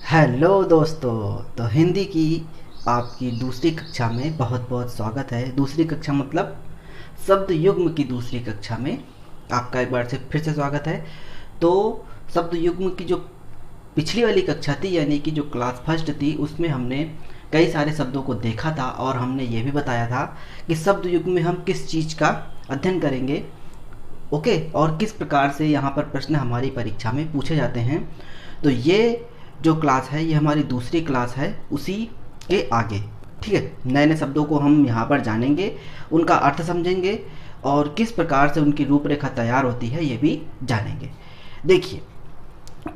Hello दोस्तों। तो हिंदी की आपकी दूसरी कक्षा में बहुत बहुत स्वागत है। दूसरी कक्षा मतलब शब्द युग्म की दूसरी कक्षा में आपका एक बार से फिर से स्वागत है। तो शब्द युग्म की जो पिछली वाली कक्षा थी यानी कि जो क्लास फर्स्ट थी उसमें हमने कई सारे शब्दों को देखा था और हमने ये भी बताया था कि शब्द युग्म में हम किस चीज़ का अध्ययन करेंगे। ओके, और किस प्रकार से यहाँ पर प्रश्न हमारी परीक्षा में पूछे जाते हैं। तो ये जो क्लास है ये हमारी दूसरी क्लास है उसी के आगे। ठीक है, नए नए शब्दों को हम यहाँ पर जानेंगे, उनका अर्थ समझेंगे और किस प्रकार से उनकी रूपरेखा तैयार होती है ये भी जानेंगे। देखिए,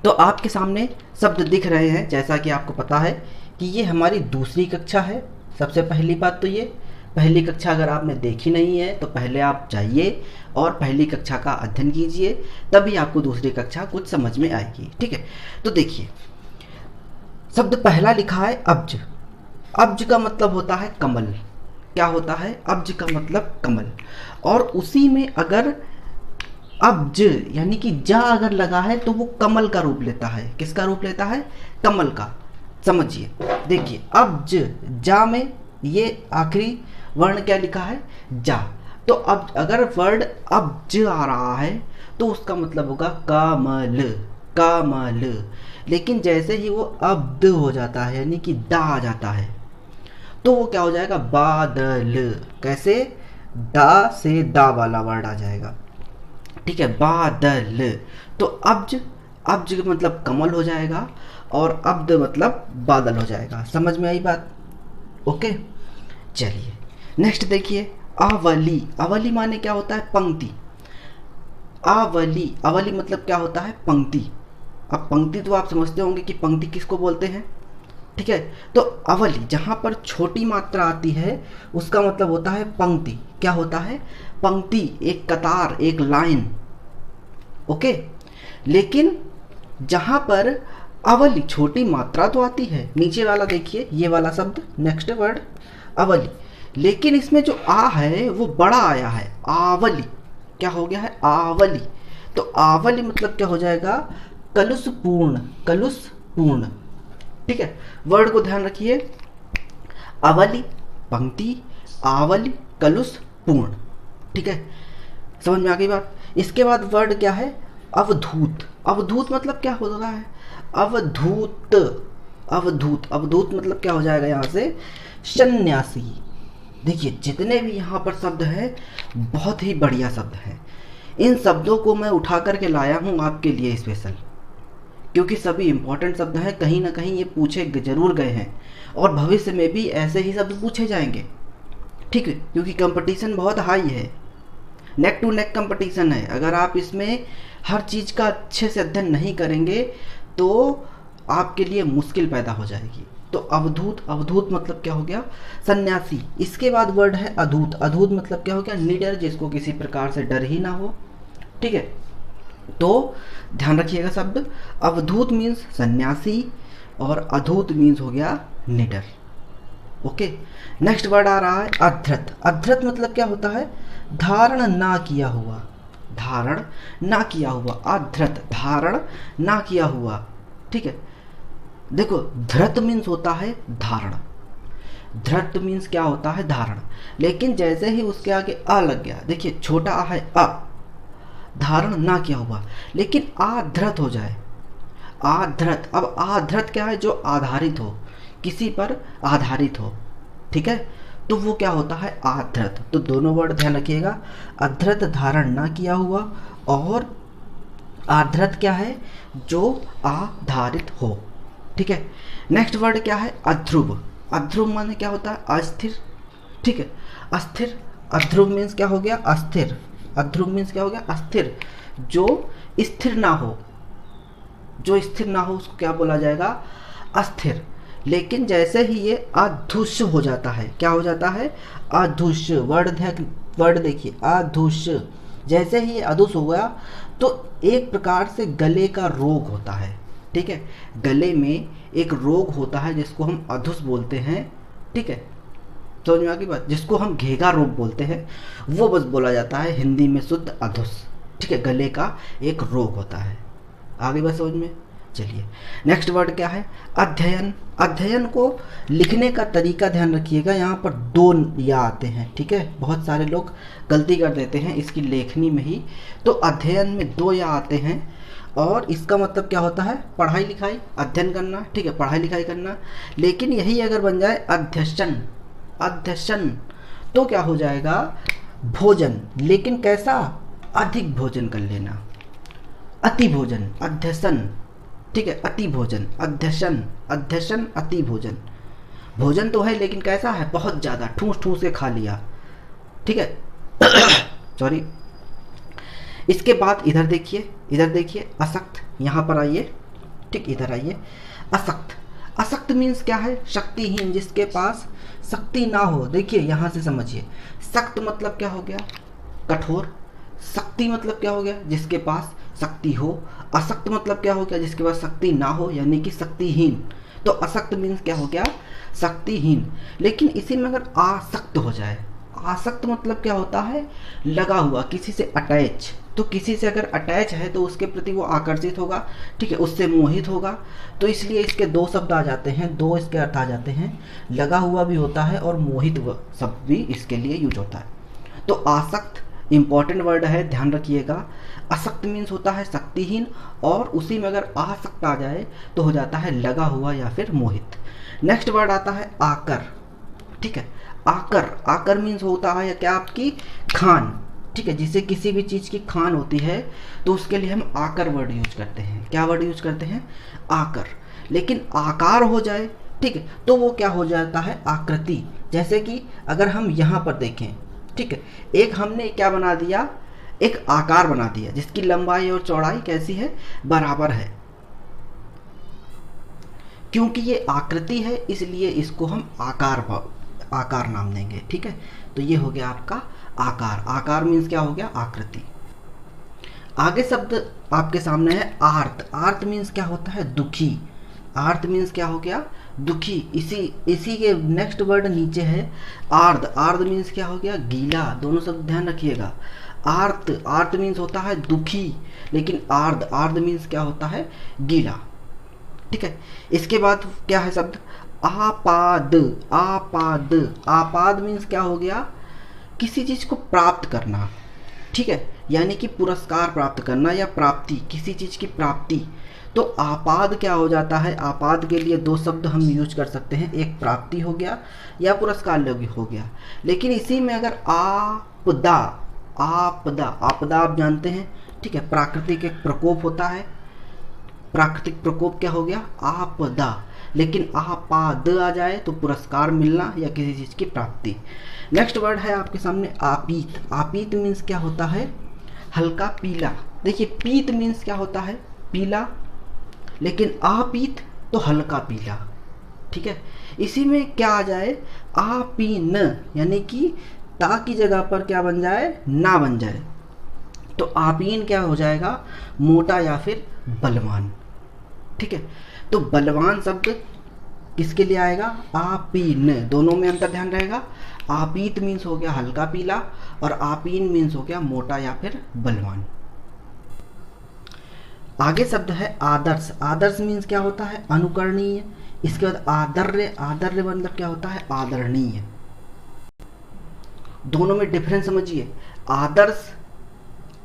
तो आपके सामने शब्द दिख रहे हैं, जैसा कि आपको पता है कि ये हमारी दूसरी कक्षा है। सबसे पहली बात तो ये, पहली कक्षा अगर आपने देखी नहीं है तो पहले आप जाइए और पहली कक्षा का अध्ययन कीजिए, तभी आपको दूसरी कक्षा कुछ समझ में आएगी। ठीक है, तो देखिए शब्द पहला लिखा है अब्ज। अब्ज का मतलब होता है कमल। क्या होता है? अब्ज का मतलब कमल। और उसी में अगर अब्ज यानी कि जा अगर लगा है तो वो कमल का रूप लेता है। किसका रूप लेता है? कमल का। समझिए, देखिए अब्ज जा में ये आखिरी वर्ण क्या लिखा है? जा। तो अब अगर वर्ड अब्ज आ रहा है तो उसका मतलब होगा कमल, कमल। लेकिन जैसे ही वो अब्द हो जाता है यानी कि दा आ जाता है तो वो क्या हो जाएगा? बादल। कैसे? दा से दा वाला वर्ड आ जाएगा। ठीक है, बादल। तो अब्ज, अब्ज का मतलब कमल हो जाएगा और अब्द मतलब बादल हो जाएगा। समझ में आई बात? ओके, चलिए नेक्स्ट देखिए अवली। अवली माने क्या होता है? पंक्ति। अवली, अवली मतलब क्या होता है? पंक्ति। अब पंक्ति तो आप समझते होंगे कि पंक्ति किसको बोलते हैं। ठीक है, तो अवली जहाँ पर छोटी मात्रा आती है उसका मतलब होता है पंक्ति। क्या होता है? पंक्ति, एक कतार, एक लाइन। ओके, लेकिन जहाँ पर अवली छोटी मात्रा तो आती है, नीचे वाला देखिए ये वाला शब्द, नेक्स्ट वर्ड अवली, लेकिन इसमें जो आ है वो बड़ा आया है, आवली। क्या हो गया है? आवली। तो आवली मतलब क्या हो जाएगा? कलुष पूर्ण, कलुष पूर्ण। ठीक है, वर्ड को ध्यान रखिए, अवली पंक्ति, आवली कलुष पूर्ण। ठीक है, समझ में आ गई बात? इसके बाद वर्ड क्या है? अवधूत। अवधूत मतलब क्या हो रहा है? अवधूत, अवधूत, अवधूत मतलब क्या हो जाएगा यहाँ से? सन्यासी। देखिए जितने भी यहाँ पर शब्द हैं बहुत ही बढ़िया शब्द हैं। इन शब्दों को मैं उठा करके लाया हूँ आपके लिए स्पेशल, क्योंकि सभी इंपॉर्टेंट शब्द हैं, कहीं ना कहीं ये पूछे जरूर गए हैं और भविष्य में भी ऐसे ही शब्द पूछे जाएंगे। ठीक है, क्योंकि कंपटीशन बहुत हाई है, नेक टू नेक कंपटीशन है। अगर आप इसमें हर चीज़ का अच्छे से अध्ययन नहीं करेंगे तो आपके लिए मुश्किल पैदा हो जाएगी। तो अवधूत, अवधूत मतलब क्या हो गया? सन्यासी। इसके बाद वर्ड है अधूत। अधूत मतलब क्या हो गया? निडर, जिसको किसी प्रकार से डर ही ना हो। ठीक है, तो ध्यान रखिएगा शब्द अवधूत मीन्स सन्यासी और अधूत मीन्स हो गया निडर। ओके, नेक्स्ट वर्ड आ रहा है अधृत। अधृत मतलब क्या होता है? धारण ना किया हुआ, धारण ना किया हुआ, अधृत धारण ना किया हुआ। ठीक है, देखो धृत मीन्स होता है धारण, धृत मीन्स क्या होता है? धारण। लेकिन जैसे ही उसके आगे अ लग गया, देखिए छोटा आ है अ, धारण ना किया हुआ, लेकिन आधृत हो जाए, आधृत। अब आधृत क्या है? जो आधारित हो, किसी पर आधारित हो। ठीक है, तो वो क्या होता है? आधृत। तो दोनों वर्ड ध्यान रखिएगा, अधृत धारण ना किया हुआ और आधृत क्या है? जो आधारित हो। ठीक है, नेक्स्ट वर्ड क्या है? अध्रुव। अध्रुव माने क्या होता है? अस्थिर। ठीक है, अस्थिर। अध्रुव मीन्स क्या हो गया? अस्थिर। अध्रुव मीन्स क्या हो गया? अस्थिर। जो स्थिर ना हो, जो स्थिर ना हो उसको क्या बोला जाएगा? अस्थिर। लेकिन जैसे ही ये अधुष्य हो जाता है, क्या हो जाता है? अधुष्य। वर्ड देखिए अधुष्य। जैसे ही ये अधुष्य हो गया तो एक प्रकार से गले का रोग होता है। ठीक है, गले में एक रोग होता है जिसको हम अधुष बोलते हैं। ठीक है, समझ में आ गई बात? जिसको हम घेगा रोग बोलते हैं वो बस बोला जाता है हिंदी में शुद्ध अधुष। ठीक है, गले का एक रोग होता है। आ गई बात समझ में? चलिए नेक्स्ट वर्ड क्या है, अध्ययन। अध्ययन को लिखने का तरीका ध्यान रखिएगा, यहाँ पर दो या आते हैं, ठीक है, बहुत सारे लोग गलती कर देते हैं इसकी लेखनी में ही। तो अध्ययन में दो या आते हैं और इसका मतलब क्या होता है, पढ़ाई लिखाई, अध्ययन करना, ठीक है, पढ़ाई लिखाई करना। लेकिन यही अगर बन जाए अध्यशन, अध्यशन, तो क्या हो जाएगा, भोजन। लेकिन कैसा, अधिक भोजन कर लेना, अति भोजन, अध्यसन, ठीक है, अति भोजन, अध्यशन, अध्यशन, अति भोजन। भोजन तो है लेकिन कैसा है, बहुत ज़्यादा, ठूस ठूस के खा लिया, ठीक है सॉरी। इसके बाद इधर देखिए, इधर देखिए, असक्त, यहाँ पर आइए, ठीक, इधर आइए, असक्त। असक्त मीन्स क्या है, शक्तिहीन, जिसके पास शक्ति ना हो। देखिए यहाँ से समझिए, सख्त मतलब क्या हो गया, कठोर। शक्ति मतलब क्या हो गया, जिसके पास शक्ति हो। असक्त मतलब क्या हो गया, जिसके पास शक्ति ना हो, यानी कि शक्तिहीन। तो असक्त मीन्स क्या हो गया, शक्तिहीन। लेकिन इसी में अगर आसक्त हो जाए, आसक्त मतलब क्या होता है, लगा हुआ, किसी से अटैच। तो किसी से अगर अटैच है तो उसके प्रति वो आकर्षित होगा, ठीक है, उससे मोहित होगा। तो इसलिए इसके दो शब्द आ जाते हैं, दो इसके अर्थ आ जाते हैं, लगा हुआ भी होता है और मोहित शब्द भी इसके लिए यूज होता है। तो आसक्त इंपॉर्टेंट वर्ड है, ध्यान रखिएगा। असक्त मीन्स होता है शक्तिहीन, और उसी में अगर आसक्त आ जाए तो हो जाता है लगा हुआ या फिर मोहित। नेक्स्ट वर्ड आता है आकर, ठीक है, आकर। आकर मीन्स होता है क्या, आपकी खान, ठीक है, जिसे किसी भी चीज़ की खान होती है तो उसके लिए हम आकर वर्ड यूज करते हैं। क्या वर्ड यूज करते हैं, आकर। लेकिन आकार हो जाए, ठीक है, तो वो क्या हो जाता है, आकृति। जैसे कि अगर हम यहाँ पर देखें, ठीक है, एक हमने क्या बना दिया, एक आकार बना दिया जिसकी लंबाई और चौड़ाई कैसी है, बराबर है। क्योंकि ये आकृति है इसलिए इसको हम आकार नाम देंगे, ठीक है। तो ये हो गया आपका आकार। आकार मीन्स क्या हो गया, आकृति। आगे शब्द आपके सामने है आर्त। आर्त मीन्स क्या होता है, दुखी। आर्त मीन्स क्या हो गया, दुखी। इसी के नेक्स्ट वर्ड नीचे है आर्द। आर्द मीन्स क्या हो गया, गीला। दोनों शब्द ध्यान रखिएगा। आर्त, आर्त मीन्स होता है दुखी, लेकिन आर्द, आर्द मीन्स क्या होता है, गीला, ठीक है। इसके बाद क्या है शब्द आपाद। आपाद, आपाद मीन्स क्या हो गया, किसी चीज को प्राप्त करना, ठीक है, यानी कि पुरस्कार प्राप्त करना या प्राप्ति, किसी चीज की प्राप्ति। तो आपाद क्या हो जाता है, आपाद के लिए दो शब्द हम यूज कर सकते हैं, एक प्राप्ति हो गया या पुरस्कार हो गया। लेकिन इसी में अगर आपदा, आपदा, आपदा आप जानते हैं, ठीक है, प्राकृतिक एक प्रकोप होता है, प्राकृतिक प्रकोप क्या हो गया, आपदा। लेकिन आपाद आ जाए तो पुरस्कार मिलना या किसी चीज की प्राप्ति। नेक्स्ट वर्ड है आपके सामने आपीत। आपीत मीन्स क्या होता है, हल्का पीला। देखिए पीत मीन्स क्या होता है, पीला, लेकिन आपीत तो हल्का पीला, ठीक है। इसी में क्या आ जाए, आपीन, यानी कि ता की जगह पर क्या बन जाए, ना बन जाए। तो आपीन क्या हो जाएगा, मोटा या फिर बलवान, ठीक है। तो बलवान शब्द किसके लिए आएगा, आपीन। दोनों में अंतर ध्यान रहेगा। आपीत मीन्स हो गया हल्का पीला और आपीन मीन्स हो गया मोटा या फिर बलवान। आगे शब्द है आदर्श। आदर्श मीन्स क्या होता है, अनुकरणीय। इसके बाद आदर्य। आदर्य मतलब क्या होता है, आदरणीय। दोनों में डिफरेंस समझिए। आदर्श,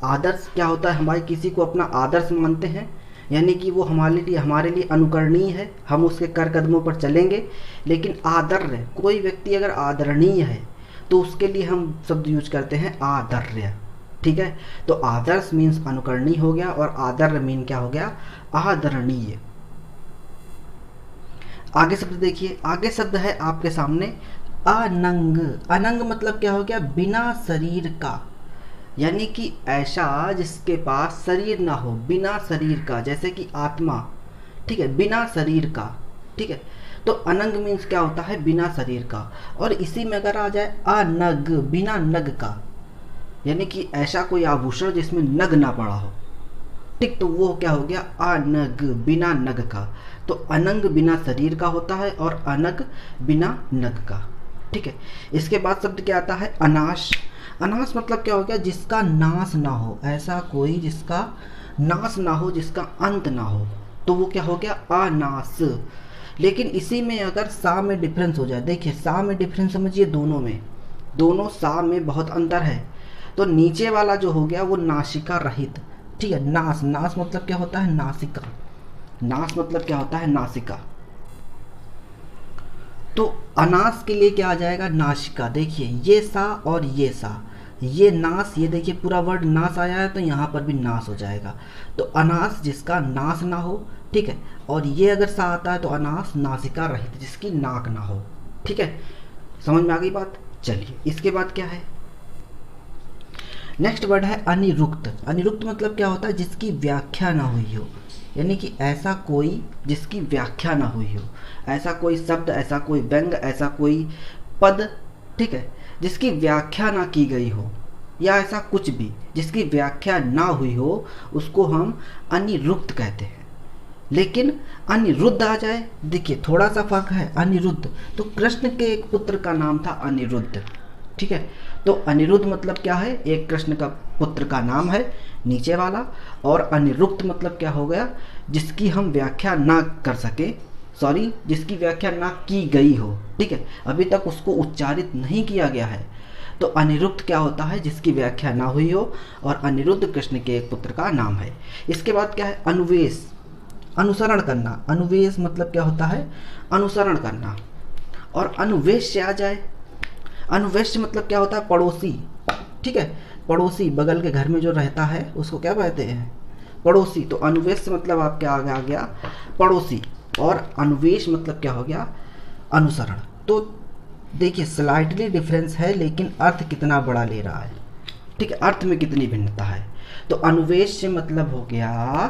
आदर्श क्या होता है, हमारे किसी को अपना आदर्श मानते हैं, यानी कि वो हमारे लिए अनुकरणीय है, हम उसके कर कदमों पर चलेंगे। लेकिन आदर्य, कोई व्यक्ति अगर आदरणीय है तो उसके लिए हम शब्द यूज करते हैं आदर्य, ठीक है। तो आदर्श मीन्स अनुकरणीय हो गया और आदर्य मीन क्या हो गया, आदरणीय। आगे शब्द देखिए, आगे शब्द है आपके सामने अनंग। अनंग मतलब क्या हो गया, बिना शरीर का, यानी कि ऐसा जिसके पास शरीर ना हो, बिना शरीर का, जैसे कि आत्मा, ठीक है, बिना शरीर का, ठीक है। तो अनंग मीन्स क्या होता है, बिना शरीर का। और इसी में अगर आ जाए अनग, बिना नग का, यानी कि ऐसा कोई आभूषण जिसमें नग ना पड़ा हो, ठीक, तो वो क्या हो गया, अनग, बिना नग का। तो अनंग बिना शरीर का होता है और अनग बिना नग का, ठीक है। इसके बाद शब्द क्या आता है, अनाश। अनाश मतलब क्या हो गया, जिसका नाश ना हो, ऐसा कोई जिसका नाश ना हो, जिसका अंत ना हो, तो वो क्या हो गया अनास। लेकिन इसी में अगर सा में डिफरेंस हो जाए, देखिए सा में डिफरेंस समझिए, दोनों में, दोनों सा में बहुत अंतर है। तो नीचे वाला जो हो गया वो नासिका रहित, ठीक है। नास, नास मतलब क्या होता है नासिका, नास मतलब क्या होता है नासिका। तो अनास के लिए क्या आ जाएगा नासिका। देखिए ये सा और ये सा, ये नास, ये देखिए पूरा वर्ड नास आया है तो यहाँ पर भी नास हो जाएगा। तो अनास जिसका नास ना हो, ठीक है। और ये अगर सा आता है तो अनास नासिका रहित, जिसकी नाक ना हो, ठीक है। समझ में आ गई बात। चलिए इसके बाद क्या है, नेक्स्ट वर्ड है अनिरुक्त। अनिरुक्त मतलब क्या होता है जिसकी व्याख्या ना हुई हो, यानी कि ऐसा कोई जिसकी व्याख्या ना हुई हो, ऐसा कोई शब्द, ऐसा कोई व्यंग, ऐसा कोई पद, ठीक है, जिसकी व्याख्या ना की गई हो, या ऐसा कुछ भी जिसकी व्याख्या ना हुई हो, उसको हम अनिरुक्त कहते हैं। लेकिन अनिरुद्ध आ जाए, देखिए थोड़ा सा फर्क है। अनिरुद्ध तो कृष्ण के एक पुत्र का नाम था अनिरुद्ध, ठीक है। तो अनिरुद्ध मतलब क्या है, एक कृष्ण का पुत्र का नाम है नीचे वाला। और अनिरुक्त मतलब क्या हो गया, जिसकी हम व्याख्या ना कर सके, सॉरी जिसकी व्याख्या ना की गई हो, ठीक है, अभी तक उसको उच्चारित नहीं किया गया है। तो अनिरुक्त क्या होता है जिसकी व्याख्या ना हुई हो, और अनिरुद्ध कृष्ण के एक पुत्र का नाम है। इसके बाद क्या है अनुवेश, अनुसरण करना। अनुवेश मतलब क्या होता है अनुसरण करना। और अनुवेश से आ जाए, अनुवेश मतलब क्या होता है पड़ोसी, ठीक है। पड़ोसी बगल के घर में जो रहता है उसको क्या कहते हैं पड़ोसी। तो अनुवेश मतलब आपके आगे आ गया पड़ोसी, और अनुवेश मतलब क्या हो गया अनुसरण। तो देखिए स्लाइटली डिफरेंस है, लेकिन अर्थ कितना बड़ा ले रहा है, ठीक है, अर्थ में कितनी भिन्नता है। तो अनुवेश से मतलब हो गया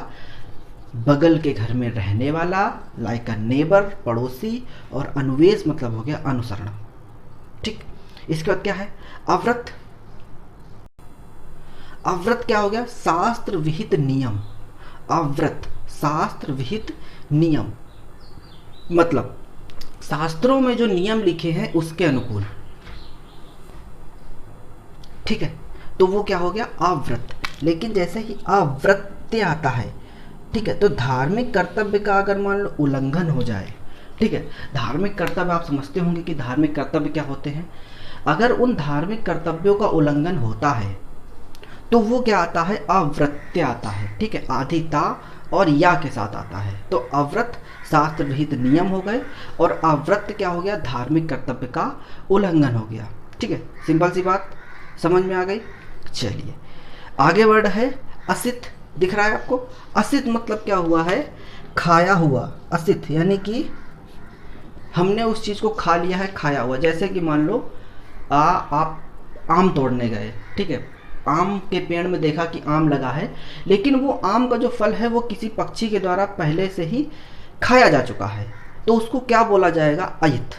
बगल के घर में रहने वाला, लाइक अ नेबर, पड़ोसी। और अनुवेश मतलब हो गया अनुसरण, ठीक। इसके बाद क्या है अव्रत। अव्रत क्या हो गया शास्त्र विहित नियम। अव्रत शास्त्र विहित नियम मतलब शास्त्रों में जो नियम लिखे हैं उसके अनुकूल, ठीक है। तो वो क्या हो गया अव्रत। लेकिन जैसे ही अव्रत्य आता है, ठीक है, तो धार्मिक कर्तव्य का अगर मान लो उल्लंघन हो जाए, ठीक है, धार्मिक कर्तव्य आप समझते होंगे कि धार्मिक कर्तव्य क्या होते हैं। अगर उन धार्मिक कर्तव्यों का उल्लंघन होता है तो वो क्या आता है अव्रत्य आता है, ठीक है, आधिता और या के साथ आता है। तो अव्रत शास्त्र विहित नियम हो गए, और अव्रत क्या हो गया धार्मिक कर्तव्य का उल्लंघन हो गया, ठीक है। सिंपल सी बात समझ में आ गई। चलिए आगे वर्ड है असित। दिख रहा है आपको, असित मतलब क्या हुआ है खाया हुआ। असित यानी कि हमने उस चीज़ को खा लिया है, खाया हुआ। जैसे कि मान लो आप आम तोड़ने गए, ठीक है, आम के पेड़ में देखा कि आम लगा है, लेकिन वो आम का जो फल है वो किसी पक्षी के द्वारा पहले से ही खाया जा चुका है, तो उसको क्या बोला जाएगा अयित,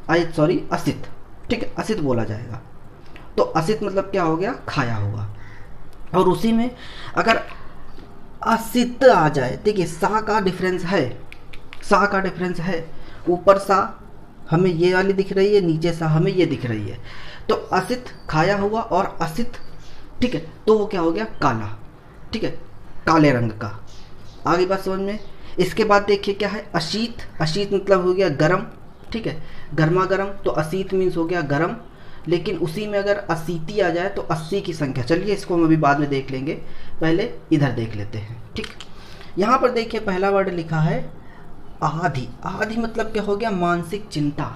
अयित सॉरी असित, ठीक है, असित बोला जाएगा। तो असित मतलब क्या हो गया खाया हुआ। और उसी में अगर असित आ जाए, देखिए सा का डिफरेंस है, सा का डिफरेंस है, ऊपर सा हमें ये वाली दिख रही है, नीचे सा हमें ये दिख रही है। तो असित खाया हुआ और असित, ठीक है, तो वो क्या हो गया काला, ठीक है, काले रंग का। आगे बात समझ में। इसके बाद देखिए क्या है अशीत। अशीत मतलब हो गया गरम, ठीक है, गर्मा गर्म। तो अशीत मीन्स हो गया गरम। लेकिन उसी में अगर अशीति आ जाए तो 80 की संख्या, चलिए इसको हम अभी बाद में देख लेंगे, पहले इधर देख लेते हैं, ठीक। यहाँ पर देखिए पहला वर्ड लिखा है आधि। आधि मतलब क्या हो गया मानसिक चिंता,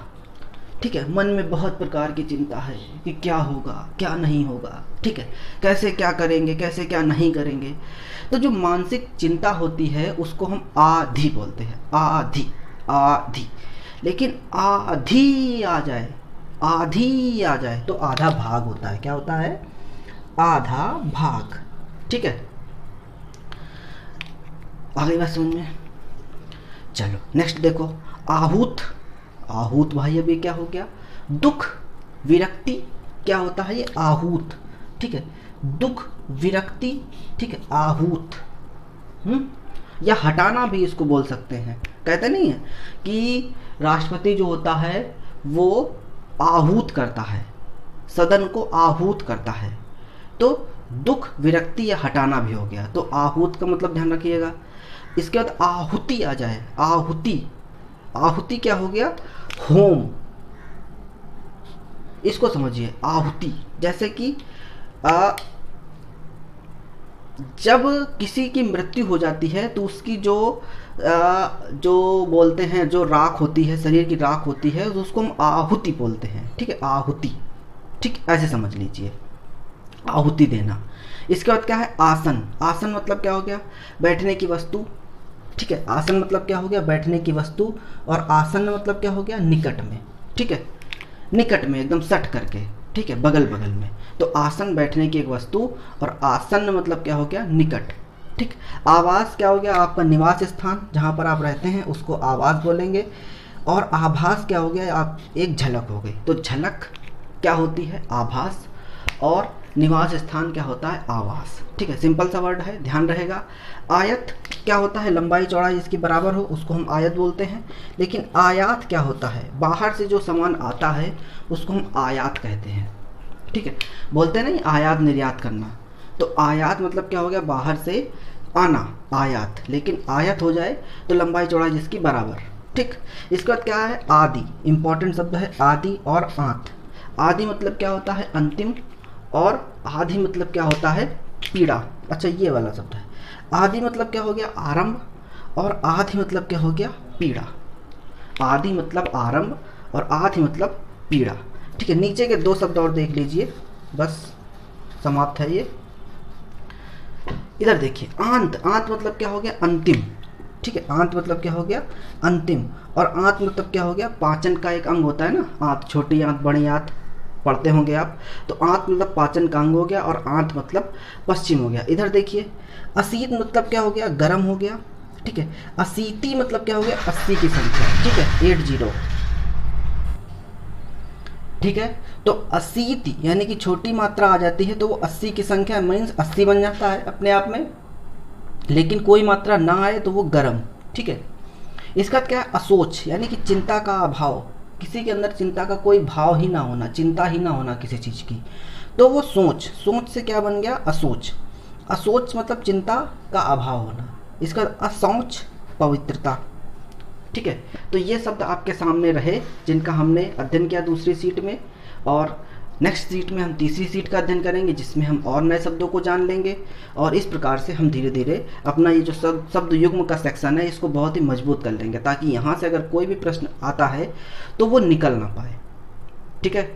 ठीक है, मन में बहुत प्रकार की चिंता है कि क्या होगा क्या नहीं होगा, ठीक है, कैसे क्या करेंगे कैसे क्या नहीं करेंगे। तो जो मानसिक चिंता होती है उसको हम आधि बोलते हैं, आधि आधि। लेकिन आधी आ जाए, आधी आ जाए तो आधा भाग होता है, क्या होता है आधा भाग, ठीक है। आगे बात समझ में। चलो नेक्स्ट देखो आहूत। आहूत भाई अभी क्या हो गया दुख विरक्ति, क्या होता है ये आहूत, ठीक है, दुख विरक्ति, ठीक है, आहूत। या हटाना भी इसको बोल सकते हैं। कहते नहीं है कि राष्ट्रपति जो होता है वो आहूत करता है, सदन को आहूत करता है। तो दुख विरक्ति या हटाना भी हो गया। तो आहूत का मतलब ध्यान रखिएगा। इसके बाद आहुति आ जाए, आहुति, आहुति क्या हो गया, होम। इसको समझिए, आहुति। जैसे कि जब किसी की मृत्यु हो जाती है तो उसकी जो बोलते हैं, जो राख होती है, शरीर की राख होती है, तो उसको हम आहुति बोलते हैं। ठीक है, आहुति। ठीक, ऐसे समझ लीजिए, आहुति देना। इसके बाद क्या है, आसन। आसन मतलब क्या हो गया, बैठने की वस्तु। ठीक है, आसन मतलब क्या हो गया, बैठने की वस्तु। और आसन मतलब क्या हो गया, निकट में। ठीक है, निकट में, एकदम सट करके। ठीक है, बगल बगल में। तो आसन बैठने की एक वस्तु, और आसन मतलब क्या हो गया, निकट। ठीक, आवास क्या हो गया, आपका निवास स्थान जहाँ पर आप रहते हैं उसको आवास बोलेंगे। और आभास क्या हो गया, आप एक झलक हो गई। तो झलक क्या होती है, आभास। और निवास स्थान क्या होता है, आवास। ठीक है, सिंपल सा वर्ड है, ध्यान रहेगा। आयत क्या होता है, लंबाई चौड़ाई जिसकी बराबर हो उसको हम आयत बोलते हैं। लेकिन आयात क्या होता है, बाहर से जो सामान आता है उसको हम आयात कहते हैं। ठीक है, बोलते हैं नहीं आयात निर्यात करना, तो आयात मतलब क्या हो गया, बाहर से आना, आयात। लेकिन आयत हो जाए तो लंबाई चौड़ाई जिसकी बराबर। ठीक, इसके बाद क्या है, आदि। इंपॉर्टेंट शब्द है आदि और आंत। आदि मतलब क्या होता है, अंतिम। और आदि मतलब क्या होता है, पीड़ा। अच्छा, ये वाला शब्द है। आदि मतलब क्या हो गया, आरंभ। और आदि मतलब क्या हो गया, पीड़ा। आदि मतलब आरंभ और आदि मतलब पीड़ा। ठीक है, नीचे के दो शब्द और देख लीजिए, बस समाप्त है ये। इधर देखिए, आंत। आंत मतलब क्या हो गया, अंतिम। ठीक है, आंत मतलब क्या हो गया, अंतिम। और आंत मतलब क्या हो गया, पाचन का एक अंग होता है ना, आंत, छोटी आंत, बड़ी आंत, पढ़ते होंगे आप। तो आंत मतलब पाचन का अंग हो गया, और आंत मतलब पश्चिम हो गया। इधर देखिए, असीत मतलब क्या हो गया, गर्म हो गया। ठीक है, असीति मतलब क्या हो गया, 80 की संख्या। ठीक है, 80। ठीक है, तो असीति यानी कि छोटी मात्रा आ जाती है तो वो 80 की संख्या मीन्स 80 बन जाता है अपने आप में। लेकिन कोई मात्रा ना आए तो वो गर्म। ठीक है, इसका क्या है, असोच यानी कि चिंता का अभाव। किसी के अंदर चिंता का कोई भाव ही ना होना, चिंता ही ना होना किसी चीज़ की, तो वो सोच। सोच से क्या बन गया, असोच। असोच मतलब चिंता का अभाव होना। इसका असौच, पवित्रता। ठीक है, तो ये शब्द आपके सामने रहे जिनका हमने अध्ययन किया दूसरी सीट में। और नेक्स्ट सीट में हम तीसरी सीट का अध्ययन करेंगे जिसमें हम और नए शब्दों को जान लेंगे। और इस प्रकार से हम धीरे धीरे अपना ये जो शब्द युग्म का सेक्शन है इसको बहुत ही मजबूत कर लेंगे, ताकि यहाँ से अगर कोई भी प्रश्न आता है तो वो निकल ना पाए। ठीक है,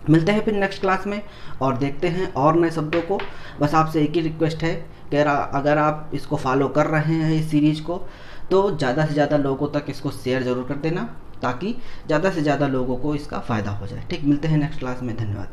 मिलते हैं फिर नेक्स्ट क्लास में और देखते हैं और नए शब्दों को। बस आपसे एक ही रिक्वेस्ट है कि अगर आप इसको फॉलो कर रहे हैं इस सीरीज को, तो ज़्यादा से ज़्यादा लोगों तक इसको शेयर ज़रूर कर देना, ताकि ज़्यादा से ज़्यादा लोगों को इसका फ़ायदा हो जाए। ठीक, मिलते हैं नेक्स्ट क्लास में, धन्यवाद।